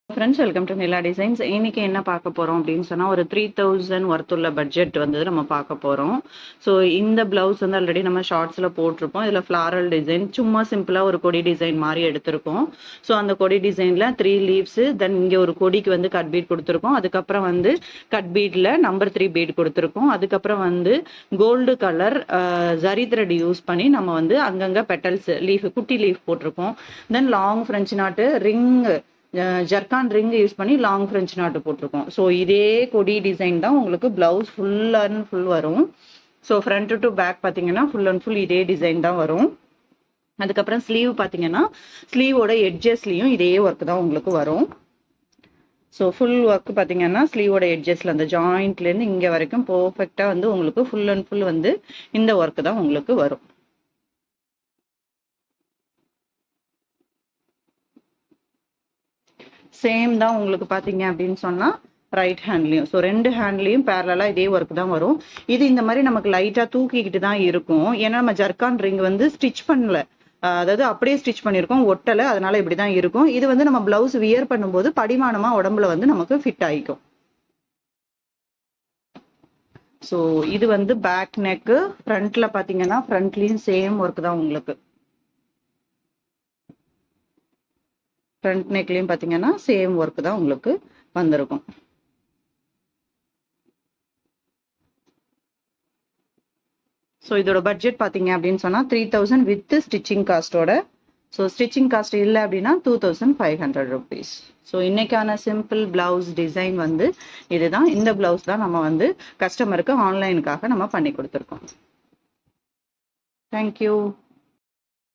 Friends, welcome to Nila designs. இன்னைக்கு என்ன பார்க்க போறோம் அப்படின்னு சொன்னா, ஒரு 3000 ஒர்த் உள்ள பட்ஜெட் வந்து நம்ம பார்க்க போறோம். ஸோ இந்த பிளவுஸ் வந்து ஆல்ரெடி நம்ம ஷார்ட்ஸ்ல போட்டிருப்போம். இதுல ஃபிளாரல் டிசைன், சும்மா சிம்பிளா ஒரு கொடி டிசைன் மாதிரி எடுத்திருக்கோம். ஸோ அந்த கொடி டிசைன்ல 3 லீவ்ஸ், தென் இங்க ஒரு கொடிக்கு வந்து கட் பீட் கொடுத்துருக்கோம். அதுக்கப்புறம் வந்து கட் பீட்ல நம்பர் 3 பீட் கொடுத்துருக்கோம். அதுக்கப்புறம் வந்து gold colour zari thread use பண்ணி நம்ம வந்து அங்கங்க பெட்டல்ஸ் லீஃப், குட்டி லீஃப் போட்டிருக்கோம். Then long French knot ring, zircon ring use பண்ணி லாங் ஃப்ரெஞ்ச் நாட்டு போட்டிருக்கோம். ஸோ இதே கொடி டிசைன் தான் உங்களுக்கு பிளவுஸ் ஃபுல் அண்ட் ஃபுல் வரும். ஸோ ஃப்ரண்ட் டு பேக் பார்த்தீங்கன்னா ஃபுல் அண்ட் ஃபுல் இதே டிசைன் தான் வரும். அதுக்கப்புறம் ஸ்லீவ் பார்த்தீங்கன்னா ஸ்லீவோட எட்ஜஸ்லையும் இதே ஒர்க் தான் உங்களுக்கு வரும். ஸோ ஃபுல் ஒர்க் பார்த்தீங்கன்னா ஸ்லீவோட எட்ஜஸ்ல அந்த ஜாயிண்ட்லேருந்து இங்கே வரைக்கும் பர்ஃபெக்டாக வந்து உங்களுக்கு ஃபுல் அண்ட் ஃபுல் வந்து இந்த ஒர்க் தான் உங்களுக்கு வரும். சேம் தான் உங்களுக்கு பார்த்தீங்க அப்படின்னு சொன்னா ரைட் ஹேண்ட்லையும். ஸோ 2 ஹேண்ட்லையும் பேரலாக இதே ஒர்க் தான் வரும். இது இந்த மாதிரி நமக்கு லைட்டாக தூக்கிக்கிட்டு தான் இருக்கும். ஏன்னா நம்ம ஜர்கான் ரிங் வந்து ஸ்டிச் பண்ணல, அதாவது அப்படியே ஸ்டிச் பண்ணியிருக்கோம், ஒட்டலை, அதனால இப்படி தான் இருக்கும். இது வந்து நம்ம பிளவுஸ் வியர் பண்ணும்போது படிமானமா உடம்புல வந்து நமக்கு ஃபிட் ஆகிக்கும். ஸோ இது வந்து பேக் நெக்கு. ஃப்ரண்ட்ல பார்த்தீங்கன்னா ஃப்ரண்ட்லையும் சேம் ஒர்க் தான் உங்களுக்கு. ஃப்ரண்ட் நெக்லையும் பார்த்தீங்கன்னா சேம் ஒர்க் தான் உங்களுக்கு வந்திருக்கும். ஸோ இதோட பட்ஜெட் பார்த்தீங்க அப்படின்னு சொன்னால் 3000 வித் ஸ்டிச்சிங் காஸ்டோட. ஸோ ஸ்டிச்சிங் காஸ்ட் இல்லை அப்படின்னா 2500 rupees. ஸோ இன்னைக்கான சிம்பிள் பிளவுஸ் டிசைன் வந்து இதுதான். இந்த பிளவுஸ் தான் நம்ம வந்து கஸ்டமருக்கு ஆன்லைனுக்காக நம்ம பண்ணி கொடுத்துருக்கோம். தேங்க்யூ.